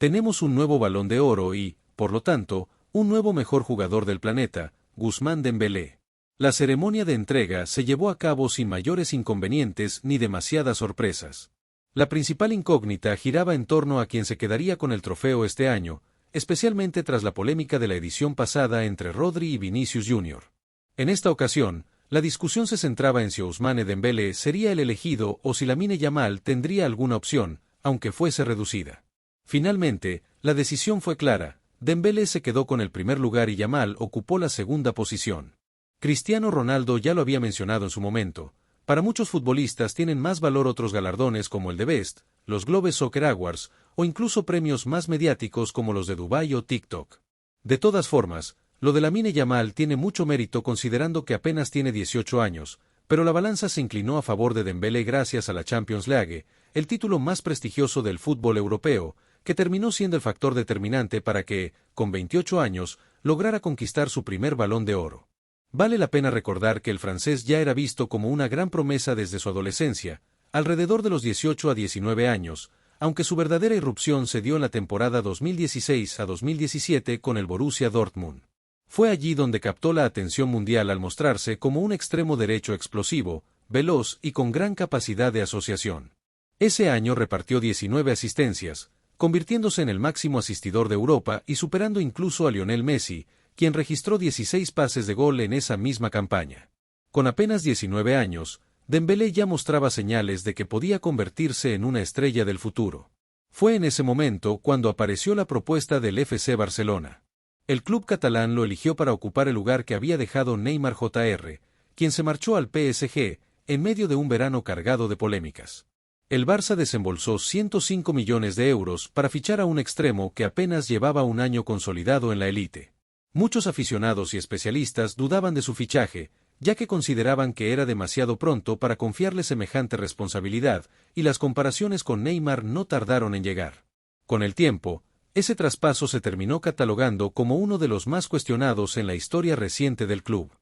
Tenemos un nuevo Balón de Oro y, por lo tanto, un nuevo mejor jugador del planeta, Ousmane Dembélé. La ceremonia de entrega se llevó a cabo sin mayores inconvenientes ni demasiadas sorpresas. La principal incógnita giraba en torno a quién se quedaría con el trofeo este año, especialmente tras la polémica de la edición pasada entre Rodri y Vinicius Jr. En esta ocasión, la discusión se centraba en si Ousmane Dembélé sería el elegido o si Lamine Yamal tendría alguna opción, aunque fuese reducida. Finalmente, la decisión fue clara: Dembélé se quedó con el primer lugar y Yamal ocupó la segunda posición. Cristiano Ronaldo ya lo había mencionado en su momento. Para muchos futbolistas tienen más valor otros galardones como el de Best, los Globes Soccer Awards, o incluso premios más mediáticos como los de Dubái o TikTok. De todas formas, lo de Lamine Yamal tiene mucho mérito considerando que apenas tiene 18 años, pero la balanza se inclinó a favor de Dembélé gracias a la Champions League, el título más prestigioso del fútbol europeo, que terminó siendo el factor determinante para que, con 28 años, lograra conquistar su primer Balón de Oro. Vale la pena recordar que el francés ya era visto como una gran promesa desde su adolescencia, alrededor de los 18 a 19 años, aunque su verdadera irrupción se dio en la temporada 2016 a 2017 con el Borussia Dortmund. Fue allí donde captó la atención mundial al mostrarse como un extremo derecho explosivo, veloz y con gran capacidad de asociación. Ese año repartió 19 asistencias, convirtiéndose en el máximo asistidor de Europa y superando incluso a Lionel Messi, quien registró 16 pases de gol en esa misma campaña. Con apenas 19 años, Dembélé ya mostraba señales de que podía convertirse en una estrella del futuro. Fue en ese momento cuando apareció la propuesta del FC Barcelona. El club catalán lo eligió para ocupar el lugar que había dejado Neymar Jr., quien se marchó al PSG, en medio de un verano cargado de polémicas. El Barça desembolsó 105 millones de euros para fichar a un extremo que apenas llevaba un año consolidado en la élite. Muchos aficionados y especialistas dudaban de su fichaje, ya que consideraban que era demasiado pronto para confiarle semejante responsabilidad, y las comparaciones con Neymar no tardaron en llegar. Con el tiempo, ese traspaso se terminó catalogando como uno de los más cuestionados en la historia reciente del club.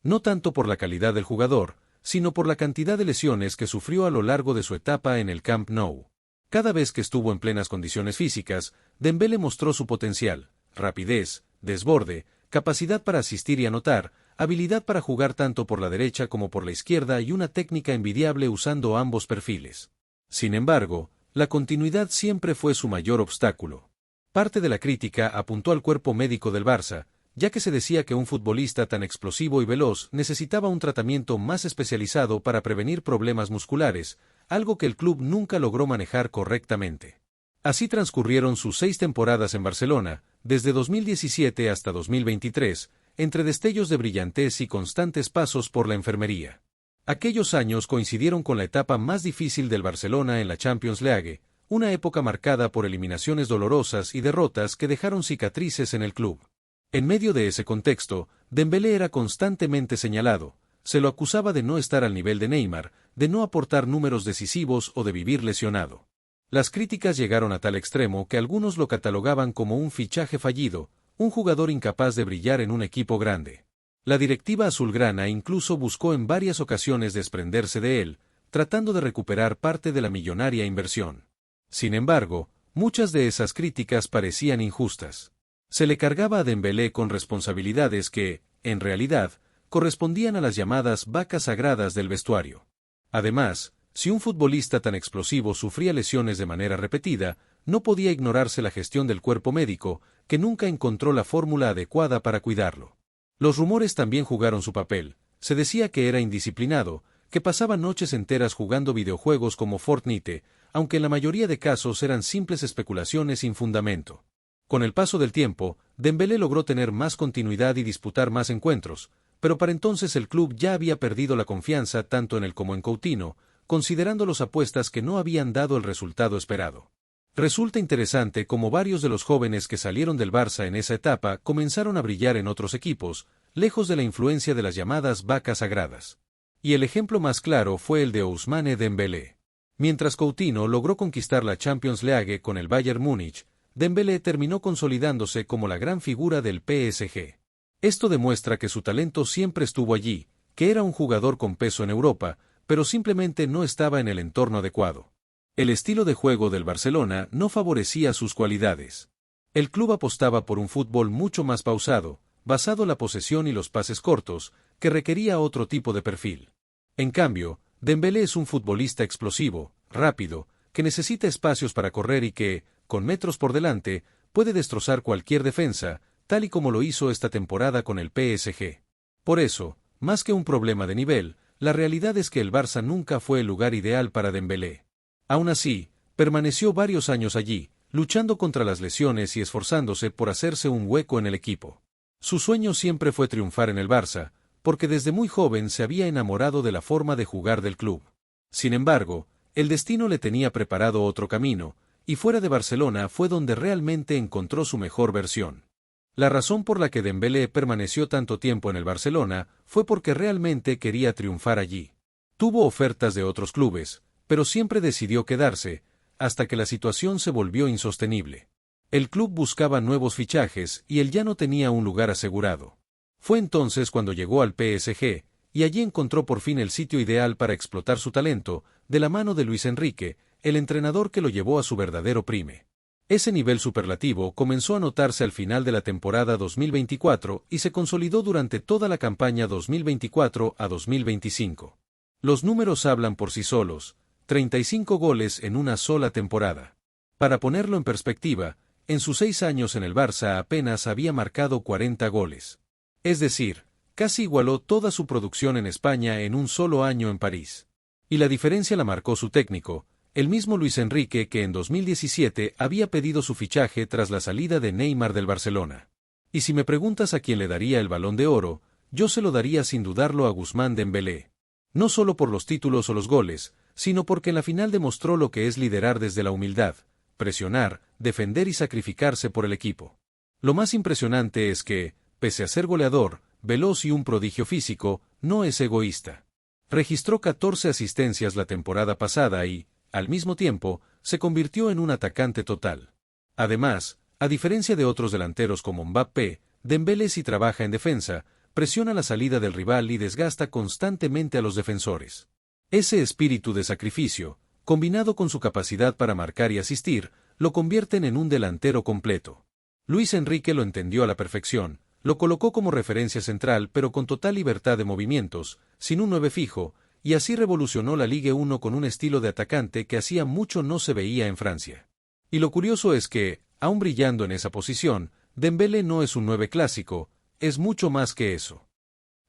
No tanto por la calidad del jugador, sino por la cantidad de lesiones que sufrió a lo largo de su etapa en el Camp Nou. Cada vez que estuvo en plenas condiciones físicas, Dembélé mostró su potencial: rapidez, desborde, capacidad para asistir y anotar, habilidad para jugar tanto por la derecha como por la izquierda y una técnica envidiable usando ambos perfiles. Sin embargo, la continuidad siempre fue su mayor obstáculo. Parte de la crítica apuntó al cuerpo médico del Barça, ya que se decía que un futbolista tan explosivo y veloz necesitaba un tratamiento más especializado para prevenir problemas musculares, algo que el club nunca logró manejar correctamente. Así transcurrieron sus 6 temporadas en Barcelona, desde 2017 hasta 2023, entre destellos de brillantez y constantes pasos por la enfermería. Aquellos años coincidieron con la etapa más difícil del Barcelona en la Champions League, una época marcada por eliminaciones dolorosas y derrotas que dejaron cicatrices en el club. En medio de ese contexto, Dembélé era constantemente señalado. Se lo acusaba de no estar al nivel de Neymar, de no aportar números decisivos o de vivir lesionado. Las críticas llegaron a tal extremo que algunos lo catalogaban como un fichaje fallido, un jugador incapaz de brillar en un equipo grande. La directiva azulgrana incluso buscó en varias ocasiones desprenderse de él, tratando de recuperar parte de la millonaria inversión. Sin embargo, muchas de esas críticas parecían injustas. Se le cargaba a Dembélé con responsabilidades que, en realidad, correspondían a las llamadas vacas sagradas del vestuario. Además, si un futbolista tan explosivo sufría lesiones de manera repetida, no podía ignorarse la gestión del cuerpo médico, que nunca encontró la fórmula adecuada para cuidarlo. Los rumores también jugaron su papel. Se decía que era indisciplinado, que pasaba noches enteras jugando videojuegos como Fortnite, aunque en la mayoría de casos eran simples especulaciones sin fundamento. Con el paso del tiempo, Dembélé logró tener más continuidad y disputar más encuentros, pero para entonces el club ya había perdido la confianza tanto en él como en Coutinho, considerando las apuestas que no habían dado el resultado esperado. Resulta interesante cómo varios de los jóvenes que salieron del Barça en esa etapa comenzaron a brillar en otros equipos, lejos de la influencia de las llamadas vacas sagradas. Y el ejemplo más claro fue el de Ousmane Dembélé. Mientras Coutinho logró conquistar la Champions League con el Bayern Múnich, Dembélé terminó consolidándose como la gran figura del PSG. Esto demuestra que su talento siempre estuvo allí, que era un jugador con peso en Europa, pero simplemente no estaba en el entorno adecuado. El estilo de juego del Barcelona no favorecía sus cualidades. El club apostaba por un fútbol mucho más pausado, basado en la posesión y los pases cortos, que requería otro tipo de perfil. En cambio, Dembélé es un futbolista explosivo, rápido, que necesita espacios para correr y que, con metros por delante, puede destrozar cualquier defensa, tal y como lo hizo esta temporada con el PSG. Por eso, más que un problema de nivel, la realidad es que el Barça nunca fue el lugar ideal para Dembélé. Aún así, permaneció varios años allí, luchando contra las lesiones y esforzándose por hacerse un hueco en el equipo. Su sueño siempre fue triunfar en el Barça, porque desde muy joven se había enamorado de la forma de jugar del club. Sin embargo, el destino le tenía preparado otro camino, y fuera de Barcelona fue donde realmente encontró su mejor versión. La razón por la que Dembélé permaneció tanto tiempo en el Barcelona fue porque realmente quería triunfar allí. Tuvo ofertas de otros clubes, pero siempre decidió quedarse, hasta que la situación se volvió insostenible. El club buscaba nuevos fichajes y él ya no tenía un lugar asegurado. Fue entonces cuando llegó al PSG, y allí encontró por fin el sitio ideal para explotar su talento, de la mano de Luis Enrique, el entrenador que lo llevó a su verdadero prime. Ese nivel superlativo comenzó a notarse al final de la temporada 2024 y se consolidó durante toda la campaña 2024 a 2025. Los números hablan por sí solos, 35 goles en una sola temporada. Para ponerlo en perspectiva, en sus 6 años en el Barça apenas había marcado 40 goles. Es decir, casi igualó toda su producción en España en un solo año en París. Y la diferencia la marcó su técnico, el mismo Luis Enrique que en 2017 había pedido su fichaje tras la salida de Neymar del Barcelona. Y si me preguntas a quién le daría el Balón de Oro, yo se lo daría sin dudarlo a Ousmane Dembélé. No solo por los títulos o los goles, sino porque en la final demostró lo que es liderar desde la humildad, presionar, defender y sacrificarse por el equipo. Lo más impresionante es que, pese a ser goleador, veloz y un prodigio físico, no es egoísta. Registró 14 asistencias la temporada pasada y, al mismo tiempo, se convirtió en un atacante total. Además, a diferencia de otros delanteros como Mbappé, Dembélé si trabaja en defensa, presiona la salida del rival y desgasta constantemente a los defensores. Ese espíritu de sacrificio, combinado con su capacidad para marcar y asistir, lo convierten en un delantero completo. Luis Enrique lo entendió a la perfección, lo colocó como referencia central pero con total libertad de movimientos, sin un 9 fijo, y así revolucionó la Ligue 1 con un estilo de atacante que hacía mucho no se veía en Francia. Y lo curioso es que, aun brillando en esa posición, Dembélé no es un 9 clásico, es mucho más que eso.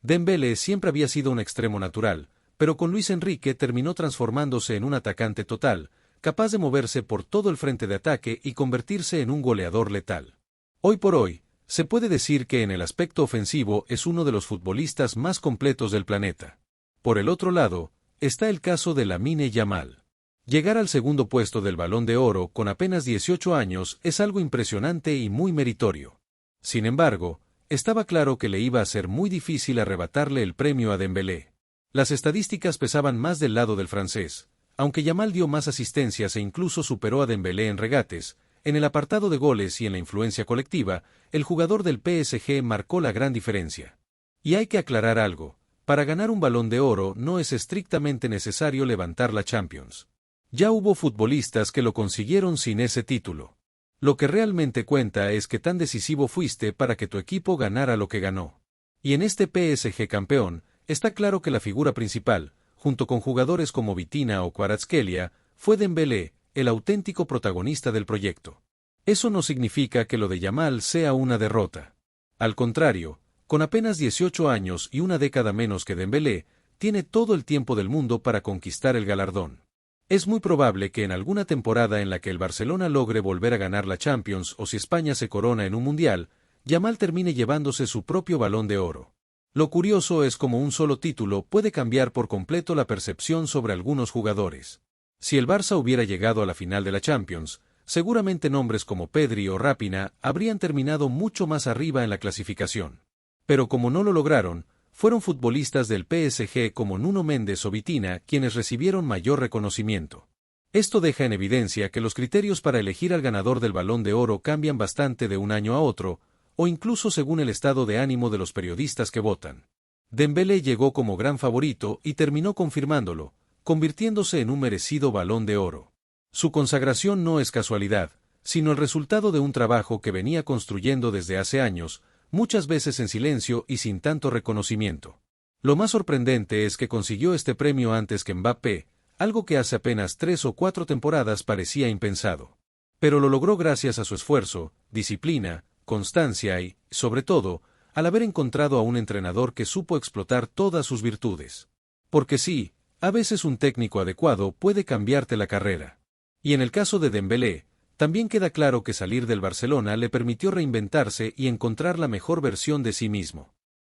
Dembélé siempre había sido un extremo natural, pero con Luis Enrique terminó transformándose en un atacante total, capaz de moverse por todo el frente de ataque y convertirse en un goleador letal. Hoy por hoy, se puede decir que en el aspecto ofensivo es uno de los futbolistas más completos del planeta. Por el otro lado, está el caso de Lamine Yamal. Llegar al segundo puesto del Balón de Oro con apenas 18 años es algo impresionante y muy meritorio. Sin embargo, estaba claro que le iba a ser muy difícil arrebatarle el premio a Dembélé. Las estadísticas pesaban más del lado del francés, aunque Yamal dio más asistencias e incluso superó a Dembélé en regates. En el apartado de goles y en la influencia colectiva, el jugador del PSG marcó la gran diferencia. Y hay que aclarar algo. Para ganar un Balón de Oro no es estrictamente necesario levantar la Champions. Ya hubo futbolistas que lo consiguieron sin ese título. Lo que realmente cuenta es que tan decisivo fuiste para que tu equipo ganara lo que ganó. Y en este PSG campeón, está claro que la figura principal, junto con jugadores como Vitinha o Kvaratskhelia, fue Dembélé, el auténtico protagonista del proyecto. Eso no significa que lo de Yamal sea una derrota. Al contrario, con apenas 18 años y una década menos que Dembélé, tiene todo el tiempo del mundo para conquistar el galardón. Es muy probable que en alguna temporada en la que el Barcelona logre volver a ganar la Champions o si España se corona en un Mundial, Yamal termine llevándose su propio Balón de Oro. Lo curioso es cómo un solo título puede cambiar por completo la percepción sobre algunos jugadores. Si el Barça hubiera llegado a la final de la Champions, seguramente nombres como Pedri o Raphinha habrían terminado mucho más arriba en la clasificación. Pero como no lo lograron, fueron futbolistas del PSG como Nuno Méndez o Vitinha quienes recibieron mayor reconocimiento. Esto deja en evidencia que los criterios para elegir al ganador del Balón de Oro cambian bastante de un año a otro, o incluso según el estado de ánimo de los periodistas que votan. Dembélé llegó como gran favorito y terminó confirmándolo, convirtiéndose en un merecido Balón de Oro. Su consagración no es casualidad, sino el resultado de un trabajo que venía construyendo desde hace años, muchas veces en silencio y sin tanto reconocimiento. Lo más sorprendente es que consiguió este premio antes que Mbappé, algo que hace apenas 3 o 4 temporadas parecía impensado. Pero lo logró gracias a su esfuerzo, disciplina, constancia y, sobre todo, al haber encontrado a un entrenador que supo explotar todas sus virtudes. Porque sí, a veces un técnico adecuado puede cambiarte la carrera. Y en el caso de Dembélé, también queda claro que salir del Barcelona le permitió reinventarse y encontrar la mejor versión de sí mismo.